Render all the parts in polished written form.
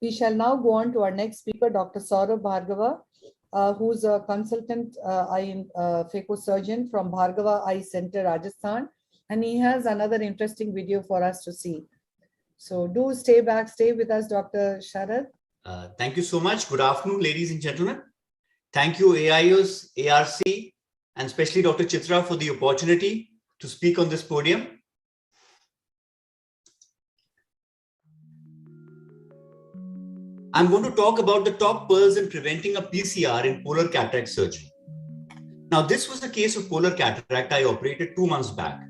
We shall now go on to our next speaker, Dr. Sorabh Bhargava, who's a consultant eye phaco surgeon from Bhargava Eye Centre, Rajasthan. And he has another interesting video for us to see. So do stay with us, Dr. Sharad. Thank you so much. Good afternoon, ladies and gentlemen. Thank you, AIOS, ARC, and especially Dr. Chitra for the opportunity to speak on this podium. I'm going to talk about the top pearls in preventing a PCR in polar cataract surgery. Now, this was a case of polar cataract I operated 2 months back.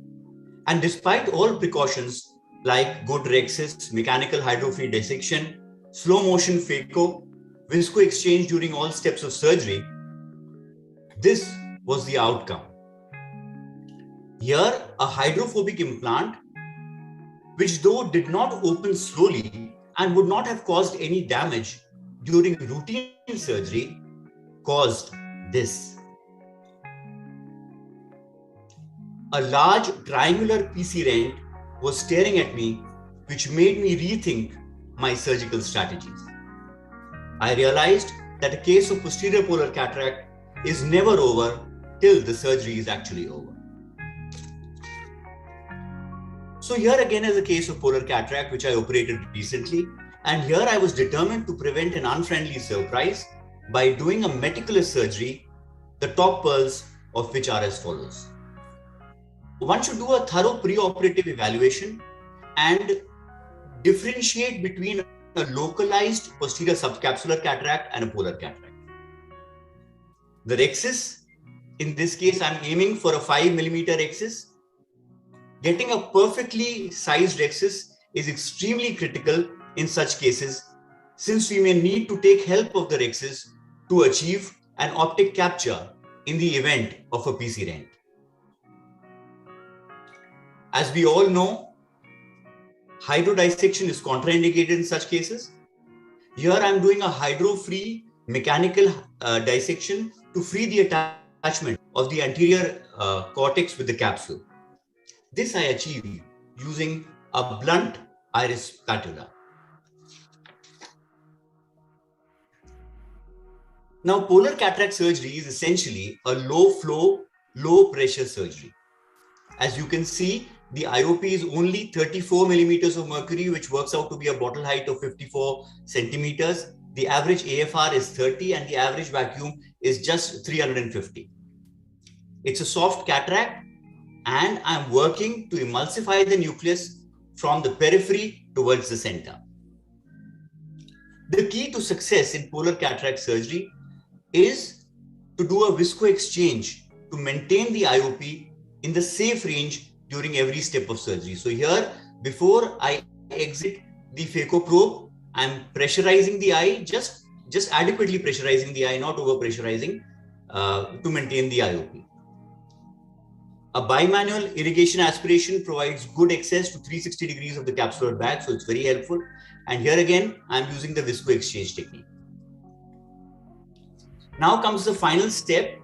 And despite all precautions like good rhexis, mechanical hydro-free dissection, slow motion phaco, visco exchange during all steps of surgery, this was the outcome. Here, a hydrophobic implant, which though did not open slowly and would not have caused any damage during routine surgery, caused this. A large triangular PC rent was staring at me, which made me rethink my surgical strategies. I realized that a case of posterior polar cataract is never over till the surgery is actually over. So here again is a case of polar cataract which I operated recently, and here I was determined to prevent an unfriendly surprise by doing a meticulous surgery, the top pearls of which are as follows. One should do a thorough pre-operative evaluation and differentiate between a localized posterior subcapsular cataract and a polar cataract. The rhexis, in this case, I'm aiming for a 5 millimeter rhexis. Getting a perfectly sized rhexis is extremely critical in such cases, since we may need to take help of the rhexis to achieve an optic capture in the event of a PC rent. As we all know, hydrodissection is contraindicated in such cases. Here I'm doing a hydro-free mechanical dissection to free the attachment of the anterior cortex with the capsule. This I achieved using a blunt iris spatula. Now, polar cataract surgery is essentially a low flow, low pressure surgery. As you can see, the IOP is only 34 millimeters of mercury, which works out to be a bottle height of 54 centimeters. The average AFR is 30 and the average vacuum is just 350. It's a soft cataract, and I'm working to emulsify the nucleus from the periphery towards the center. The key to success in polar cataract surgery is to do a visco exchange to maintain the IOP in the safe range during every step of surgery. So here, before I exit the phaco probe, I'm pressurizing the eye, just adequately pressurizing the eye, not over pressurizing, to maintain the IOP. A bimanual irrigation aspiration provides good access to 360 degrees of the capsular bag, so it's very helpful. And here again, I'm using the visco exchange technique. Now comes the final step,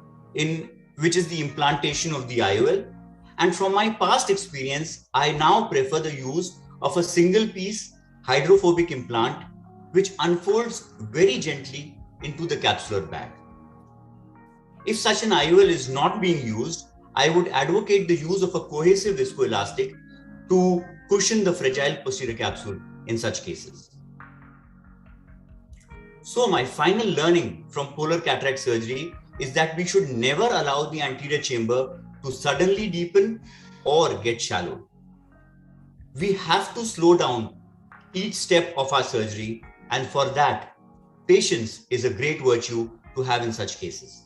which is the implantation of the IOL. And from my past experience, I now prefer the use of a single piece hydrophobic implant, which unfolds very gently into the capsular bag. If such an IOL is not being used, I would advocate the use of a cohesive viscoelastic to cushion the fragile posterior capsule in such cases. So my final learning from polar cataract surgery is that we should never allow the anterior chamber to suddenly deepen or get shallow. We have to slow down each step of our surgery, and for that, patience is a great virtue to have in such cases.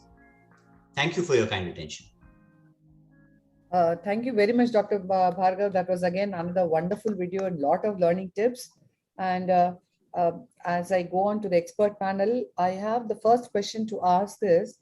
Thank you for your kind attention. Thank you very much, Dr. Bhargava. That was again another wonderful video and lot of learning tips. And as I go on to the expert panel, I have the first question to ask is,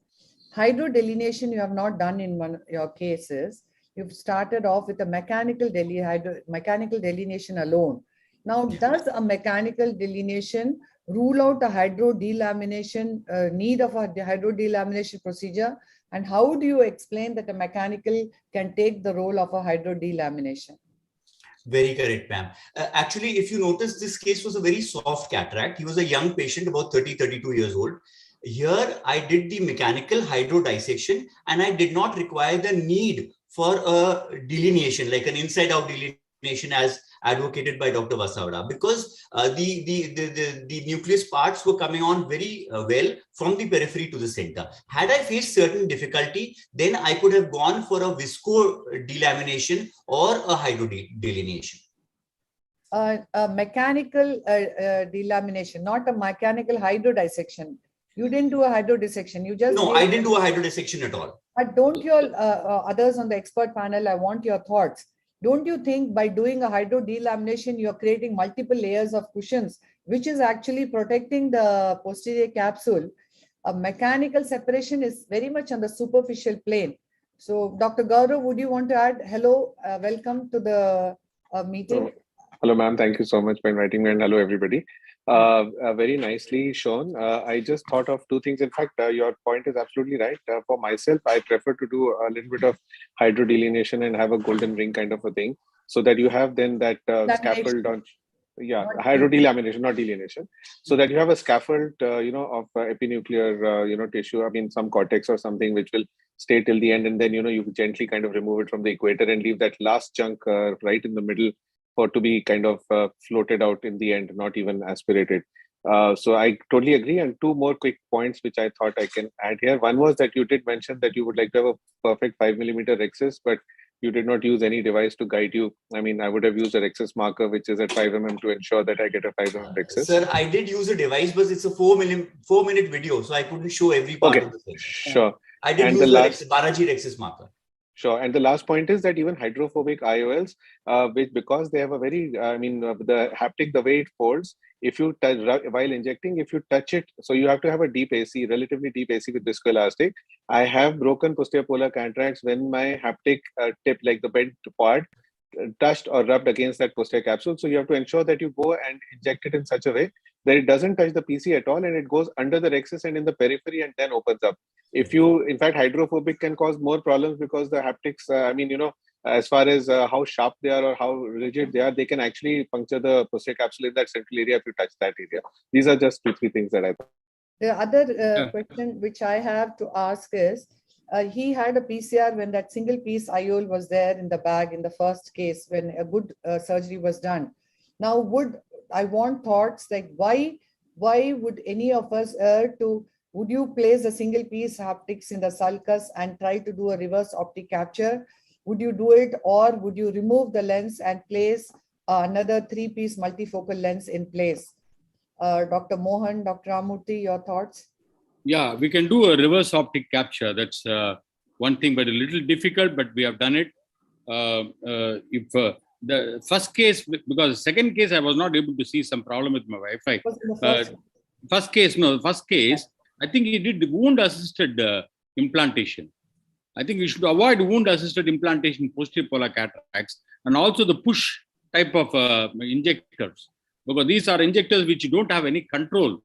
hydrodelineation you have not done in your cases. You've started off with a mechanical delineation alone. Now, does a mechanical delineation rule out a hydrodelamination, need of a hydrodelamination procedure? And how do you explain that a mechanical can take the role of a hydrodelamination? Very correct, ma'am. Actually, if you notice, this case was a very soft cataract. He was a young patient, about 30, 32 years old. Here, I did the mechanical hydrodissection and I did not require the need for a delineation, like an inside-out delineation as advocated by Dr. Vasavada, because the nucleus parts were coming on very well from the periphery to the center. Had I faced certain difficulty, then I could have gone for a visco delamination or a hydro delineation. A mechanical delamination, not a mechanical hydrodissection. You didn't do a hydrodissection. You just no. I didn't do a hydrodissection at all. But don't your others on the expert panel? I want your thoughts. Don't you think by doing a hydro delamination, you're creating multiple layers of cushions, which is actually protecting the posterior capsule? A mechanical separation is very much on the superficial plane. So, Dr. Gaurav, would you want to add? Hello, welcome to the meeting. Hello, ma'am. Thank you so much for inviting me, and hello, everybody. Very nicely shown. I just thought of two things. In fact, your point is absolutely right. For myself, I prefer to do a little bit of hydrodelineation and have a golden ring kind of a thing, so that you have then that scaffold on. Yeah, hydrodelamination, not delineation, so that you have a scaffold, of epinuclear, tissue. I mean, some cortex or something which will stay till the end, and then you gently kind of remove it from the equator and leave that last chunk right in the middle for to be kind of floated out in the end, not even aspirated. So I totally agree. And two more quick points which I thought I can add here. One was that you did mention that you would like to have a perfect 5mm rhexis, but you did not use any device to guide you. I mean, I would have used a rhexis marker, which is at 5mm to ensure that I get a 5mm rhexis. Sir, I did use a device, but it's a 4-minute video, so I couldn't show every part of the thing. Sure. I did use the Baraji rhexis marker. Sure. And the last point is that even hydrophobic IOLs, which because they have a very, the haptic, the way it folds, if you touch while injecting, if you touch it, so you have to have a deep AC, relatively deep AC with viscoelastic. I have broken posterior polar cataracts when my haptic tip, like the bent part, touched or rubbed against that posterior capsule. So you have to ensure that you go and inject it in such a way that it doesn't touch the PC at all and it goes under the rhexis and in the periphery and then opens up. If you, in fact, hydrophobic can cause more problems because the haptics, as far as how sharp they are or how rigid they are, they can actually puncture the posterior capsule in that central area if you touch that area. These are just 2-3 things that I thought. The other question which I have to ask is, he had a PCR when that single piece IOL was there in the bag in the first case when a good surgery was done. Now, I want thoughts like why would any of us would you place a single piece haptics in the sulcus and try to do a reverse optic capture? Would you do it, or would you remove the lens and place another 3-piece multifocal lens in place? Dr. Mohan, Dr. Ramamurthy, your thoughts? Yeah, we can do a reverse optic capture. That's one thing, but a little difficult, but we have done it. If the first case, because the second case, I was not able to see some problem with my Wi-Fi. First case, I think he did wound-assisted implantation. I think we should avoid wound-assisted implantation posterior polar cataracts and also the push type of injectors, because these are injectors which don't have any control.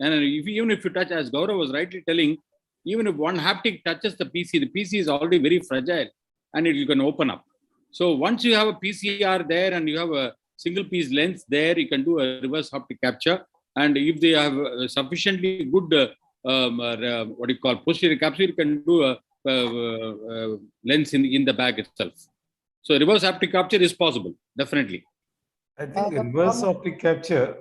And even if you touch, as Gaurav was rightly telling, even if one haptic touches the PC is already very fragile and you can open up. So once you have a PCR there and you have a single piece lens there, you can do a reverse optic capture. And if they have sufficiently good, posterior capsule, you can do a lens in the bag itself. So reverse optic capture is possible, definitely. I think reverse optic capture,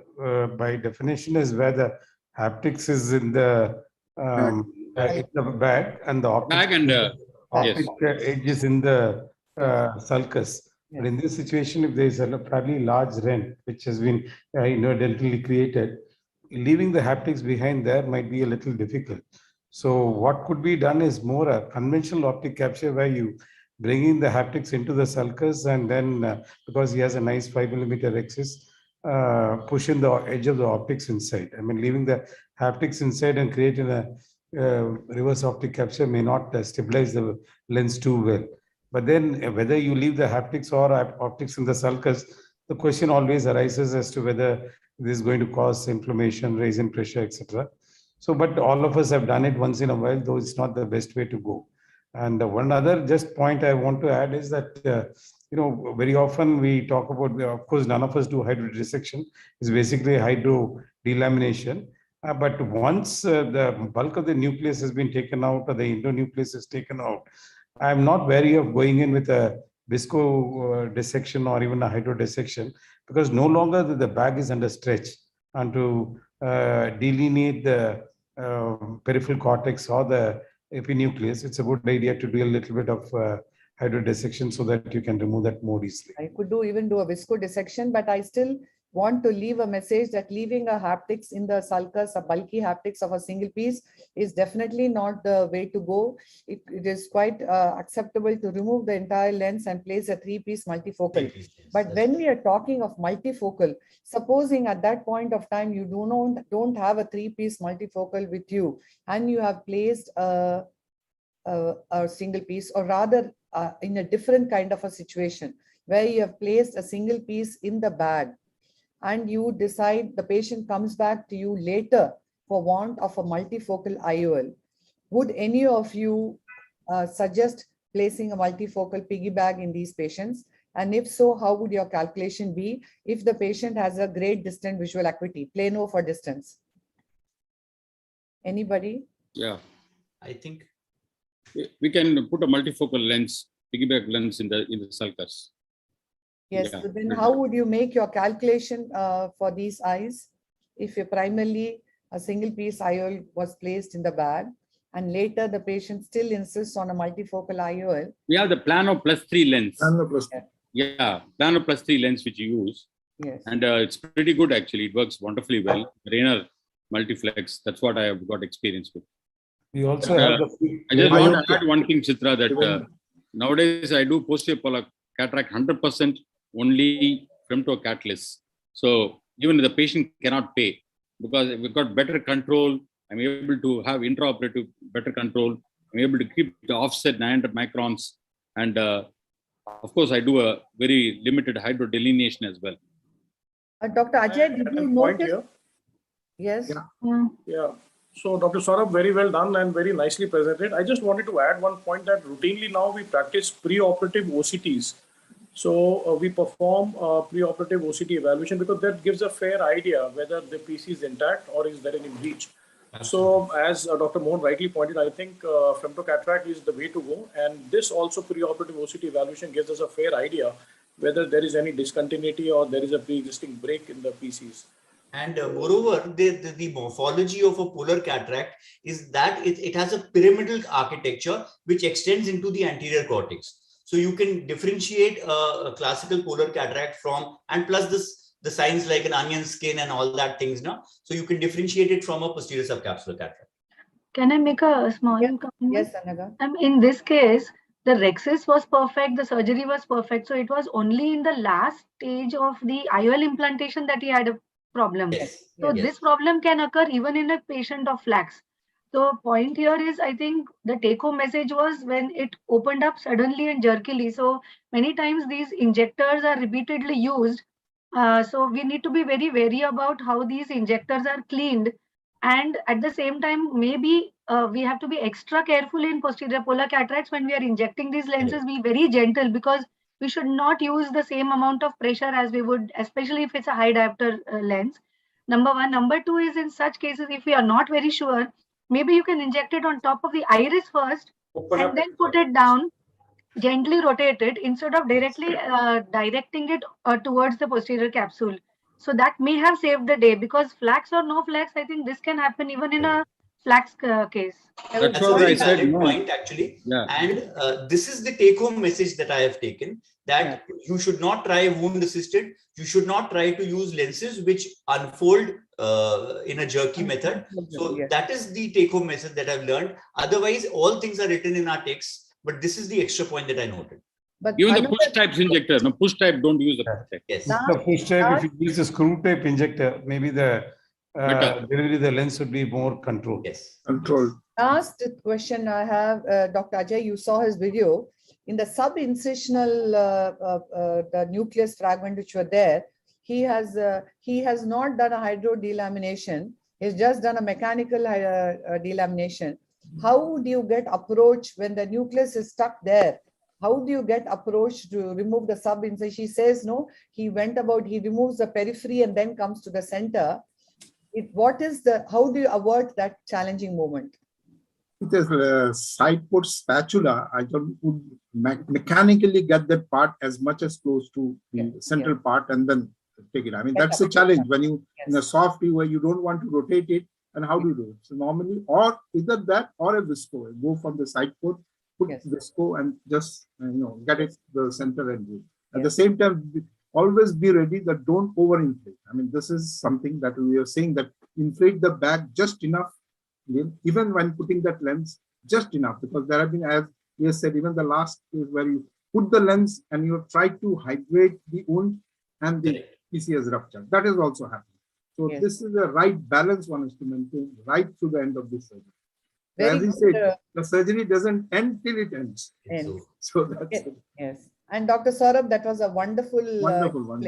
by definition, is where the haptics is in the bag and the optic edge is in the sulcus. But in this situation, if there is a fairly large rent which has been inadvertently created, leaving the haptics behind there might be a little difficult. So what could be done is more a conventional optic capture where you bring in the haptics into the sulcus and then, because he has a nice 5mm rhexis, push in the edge of the optics inside. I mean, leaving the haptics inside and creating a reverse optic capture may not stabilize the lens too well. But then whether you leave the haptics or optics in the sulcus, the question always arises as to whether this is going to cause inflammation, raise in pressure, etc. So, but all of us have done it once in a while, though it's not the best way to go. And one other just point I want to add is that very often we talk about, of course, none of us do hydrodissection. It's basically hydrodelamination. But once the bulk of the nucleus has been taken out or the endonucleus is taken out, I'm not wary of going in with a visco dissection or even a hydrodissection, because no longer the bag is under stretch. And to delineate the peripheral cortex or the epinucleus, it's a good idea to do a little bit of hydrodissection so that you can remove that more easily. I could even do a visco dissection, but I still want to leave a message that leaving a haptics in the sulcus, a bulky haptics of a single piece, is definitely not the way to go. It is quite acceptable to remove the entire lens and place a 3-piece multifocal. But when we are talking of multifocal, supposing at that point of time you don't have a 3-piece multifocal with you, and you have placed a single piece, or rather in a different kind of a situation where you have placed a single piece in the bag, and you decide, the patient comes back to you later for want of a multifocal IOL, would any of you suggest placing a multifocal piggy bag in these patients? And if so, how would your calculation be if the patient has a great distant visual acuity, plano for distance? Anybody? Yeah, I think we can put a multifocal lens, piggyback lens in the sulcus. Yes, Yeah. so then how would you make your calculation for these eyes if you primarily a single piece IOL was placed in the bag and later the patient still insists on a multifocal IOL? We have the plano +3 lens. Plano plus. Yeah, plano +3 lens which you use. Yes. And it's pretty good actually. It works wonderfully well. Rainer multiflex, that's what I have got experience with. We also have the. I just want to add one thing, Chitra, that nowadays I do posterior polar cataract 100% only femto catalyst. So even if the patient cannot pay, because we've got better control, I'm able to have intraoperative better control. I'm able to keep the offset 900 microns. And of course, I do a very limited hydrodelineation as well. Dr. Ajay, did you notice? Here? Yes. Yeah. So Dr. Sorabh, very well done and very nicely presented. I just wanted to add one point that routinely now we practice pre-operative OCTs. So we perform pre-operative OCT evaluation because that gives a fair idea whether the PC is intact or is there any breach. So as Dr. Mohan rightly pointed, I think femtocataract is the way to go. And this also pre-operative OCT evaluation gives us a fair idea whether there is any discontinuity or there is a pre-existing break in the PCs. And moreover, the morphology of a polar cataract is that it has a pyramidal architecture which extends into the anterior cortex. So you can differentiate a classical polar cataract from, and plus the signs like an onion skin and all that things now. So you can differentiate it from a posterior subcapsular cataract. Can I make a small comment? Yes, Anaga. In this case, the rhexis was perfect, the surgery was perfect. So it was only in the last stage of the IOL implantation that he had a problem. Yes. So this problem can occur even in a patient of flax. So point here is, I think the take-home message was when it opened up suddenly and jerkily. So many times these injectors are repeatedly used. So we need to be very wary about how these injectors are cleaned. And at the same time, maybe we have to be extra careful in posterior polar cataracts when we are injecting these lenses. Be very gentle, because we should not use the same amount of pressure as we would, especially if it's a high diopter lens. Number one. Number two is, in such cases, if we are not very sure, maybe you can inject it on top of the iris first and then put it down, gently rotate it instead of directly directing it towards the posterior capsule. So that may have saved the day, because flax or no flax, I think this can happen even in a flax case. That's a very valid point, actually. Yeah. And this is the take-home message that I have taken, that you should not try wound-assisted. You should not try to use lenses which unfold in a jerky method. So that is the take-home message that I've learned. Otherwise, all things are written in our texts, but this is the extra point that I noted. But even the push type injector, no, push type, don't use the push type. Yes. The push type, if you use a screw type injector, maybe the delivery the lens would be more controlled. Yes. Controlled. Last question I have, Dr. Ajay, you saw his video. In the sub-incisional the nucleus fragment which were there, he has not done a hydrodelamination. He's just done a mechanical delamination. How would you get approach when the nucleus is stuck there? how do you get approached to remove the sub-incision? She says, no, he removes the periphery and then comes to the center. How do you avoid that challenging moment? It is a side put spatula. I would mechanically get that part as much as close to the central part and then take it. I mean, that's a challenge when you in a soft view where you don't want to rotate it. And how do you do it? So normally, or either that or a visco. Go from the side put visco and just get it the center and do. At the same time, always be ready that don't overinflate. I mean, this is something that we are saying, that inflate the bag just enough, even when putting that lens, just enough, because there have been, as you said, even the last case where you put the lens and you try to hydrate the wound and the PCS rupture. That is also happening. So this is the right balance one has to maintain right through the end of the surgery. As he said, the surgery doesn't end till it ends. So that's it. Yes. And Dr. Sorabh, that was a wonderful, wonderful.